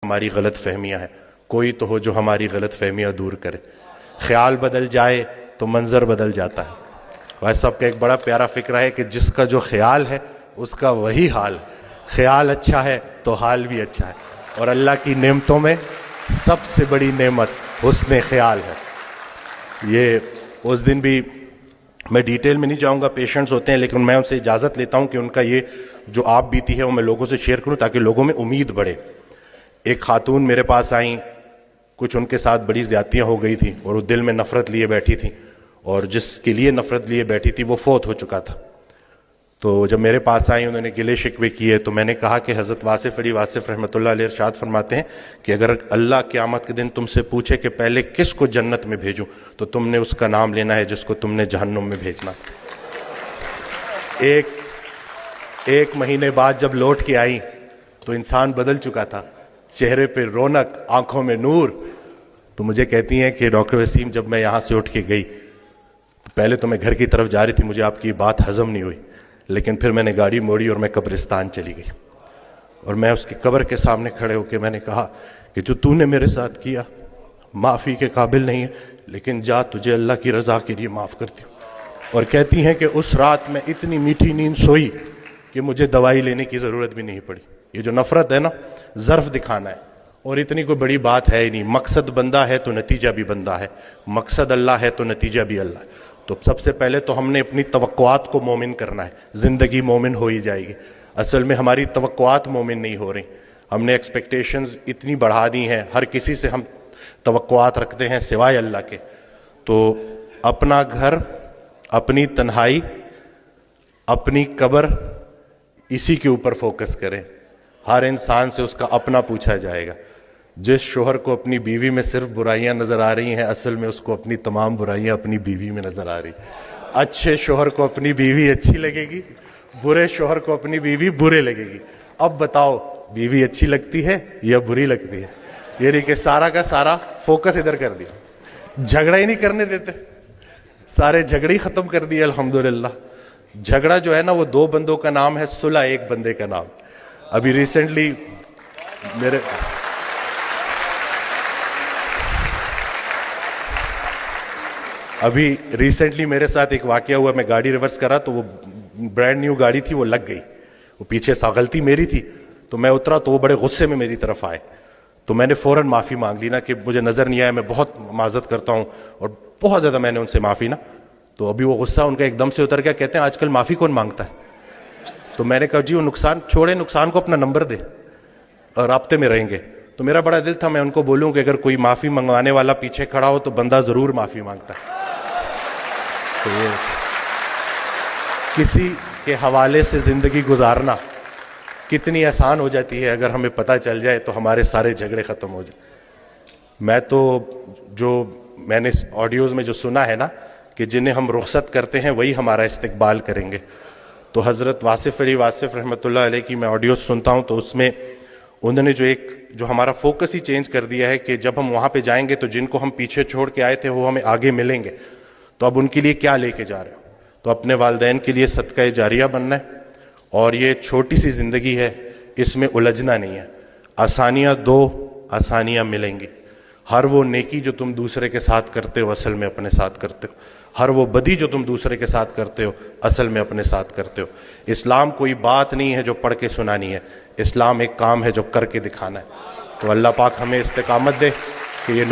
ہماری غلط فہمیاں ہیں، کوئی تو ہو جو ہماری غلط فہمیاں دور کرے۔ خیال بدل جائے تو منظر بدل جاتا ہے۔ بھائی صاحب کا ایک بڑا پیارا فکرہ ہے کہ جس کا جو خیال ہے اس کا وہی حال ہے۔ خیال اچھا ہے تو حال بھی اچھا ہے، اور اللہ کی نعمتوں میں سب سے بڑی نعمت حسن خیال ہے۔ یہ اس دن بھی میں ڈیٹیل میں نہیں جاؤں گا، پیشنٹس ہوتے ہیں، لیکن میں ان سے اجازت لیتا ہوں کہ ان کا یہ جو آپ بیتی ہے وہ میں لوگوں سے شیئر کروں تاکہ لوگوں میں امید بڑھے۔ ایک خاتون میرے پاس آئیں، کچھ ان کے ساتھ بڑی زیادتیاں ہو گئی تھیں اور وہ دل میں نفرت لیے بیٹھی تھیں، اور جس کے لیے نفرت لیے بیٹھی تھی وہ فوت ہو چکا تھا۔ تو جب میرے پاس آئیں انہوں نے گلے شکوے کیے، تو میں نے کہا کہ حضرت واصف علی واصف رحمۃ اللہ علیہ ارشاد فرماتے ہیں کہ اگر اللہ قیامت کے دن تم سے پوچھے کہ پہلے کس کو جنت میں بھیجوں تو تم نے اس کا نام لینا ہے جس کو تم نے جہنم میں بھیجنا۔ ایک مہینے بعد جب لوٹ کے آئیں تو انسان بدل چکا تھا، چہرے پہ رونق، آنکھوں میں نور۔ تو مجھے کہتی ہیں کہ ڈاکٹر وسیم جب میں یہاں سے اٹھ کے گئی، پہلے تو میں گھر کی طرف جا رہی تھی، مجھے آپ کی بات ہضم نہیں ہوئی، لیکن پھر میں نے گاڑی موڑی اور میں قبرستان چلی گئی، اور میں اس کی قبر کے سامنے کھڑے ہو کے میں نے کہا کہ جو تو نے میرے ساتھ کیا معافی کے قابل نہیں ہے، لیکن جا تجھے اللہ کی رضا کے لیے معاف کرتی ہوں۔ اور کہتی ہیں کہ اس رات میں اتنی میٹھی نیند سوئی کہ مجھے دوائی لینے کی ضرورت بھی نہیں پڑی۔ یہ جو نفرت ہے نا، ظرف دکھانا ہے، اور اتنی کوئی بڑی بات ہے ہی نہیں۔ مقصد بندہ ہے تو نتیجہ بھی بندہ ہے، مقصد اللہ ہے تو نتیجہ بھی اللہ ہے۔ تو سب سے پہلے تو ہم نے اپنی توقعات کو مومن کرنا ہے، زندگی مومن ہو ہی جائے گی۔ اصل میں ہماری توقعات مومن نہیں ہو رہی، ہم نے ایکسپیکٹیشنز اتنی بڑھا دی ہیں، ہر کسی سے ہم توقعات رکھتے ہیں سوائے اللہ کے۔ تو اپنا گھر، اپنی تنہائی، اپنی قبر، اسی کے اوپر فوکس کریں۔ ہر انسان سے اس کا اپنا پوچھا جائے گا۔ جس شوہر کو اپنی بیوی میں صرف برائیاں نظر آ رہی ہیں، اصل میں اس کو اپنی تمام برائیاں اپنی بیوی میں نظر آ رہی ہیں۔ اچھے شوہر کو اپنی بیوی اچھی لگے گی، برے شوہر کو اپنی بیوی برے لگے گی۔ اب بتاؤ بیوی اچھی لگتی ہے یا بری لگتی ہے؟ یہ نہیں کہ سارا کا سارا فوکس ادھر کر دیا، جھگڑا ہی نہیں کرنے دیتے، سارے جھگڑے ہی ختم کر دیے الحمدللہ۔ جھگڑا جو ہے نا وہ دو بندوں کا نام ہے، صلح ایک بندے کا نام۔ ابھی ریسنٹلی میرے ساتھ ایک واقعہ ہوا، میں گاڑی ریورس کرا تو وہ برانڈ نیو گاڑی تھی، وہ لگ گئی، وہ پیچھے سا غلطی میری تھی، تو میں اترا تو وہ بڑے غصے میں میری طرف آئے، تو میں نے فوراً معافی مانگ لی نا کہ مجھے نظر نہیں آیا، میں بہت معذرت کرتا ہوں، اور بہت زیادہ میں نے ان سے معافی نا۔ تو ابھی وہ غصہ ان کا ایک دم سے اتر گیا، کہتے ہیں آج کل معافی کون مانگتا ہے؟ تو میں نے کہا جی وہ نقصان چھوڑے، نقصان کو اپنا نمبر دے اور رابطے میں رہیں گے۔ تو میرا بڑا دل تھا میں ان کو بولوں کہ اگر کوئی معافی منگوانے والا پیچھے کھڑا ہو تو بندہ ضرور معافی مانگتا ہے۔ تو یہ کسی کے حوالے سے زندگی گزارنا کتنی آسان ہو جاتی ہے، اگر ہمیں پتہ چل جائے تو ہمارے سارے جھگڑے ختم ہو جائیں۔ میں تو جو میں نے آڈیوز میں جو سنا ہے نا کہ جنہیں ہم رخصت کرتے ہیں وہی ہمارا استقبال کریں گے، تو حضرت واصف علی واصف رحمۃ اللہ علیہ کی میں آڈیوز سنتا ہوں تو اس میں انہوں نے جو ہمارا فوکس ہی چینج کر دیا ہے کہ جب ہم وہاں پہ جائیں گے تو جن کو ہم پیچھے چھوڑ کے آئے تھے وہ ہمیں آگے ملیں گے، تو اب ان کے لیے کیا لے کے جا رہے ہو؟ تو اپنے والدین کے لیے صدقہ جاریہ بننا ہے، اور یہ چھوٹی سی زندگی ہے، اس میں الجھنا نہیں ہے۔ آسانیاں دو، آسانیاں ملیں گی۔ ہر وہ نیکی جو تم دوسرے کے ساتھ کرتے ہو اصل میں اپنے ساتھ کرتے ہو، ہر وہ بدی جو تم دوسرے کے ساتھ کرتے ہو اصل میں اپنے ساتھ کرتے ہو۔ اسلام کوئی بات نہیں ہے جو پڑھ کے سنانی ہے، اسلام ایک کام ہے جو کر کے دکھانا ہے۔ تو اللہ پاک ہمیں استقامت دے کہ یہ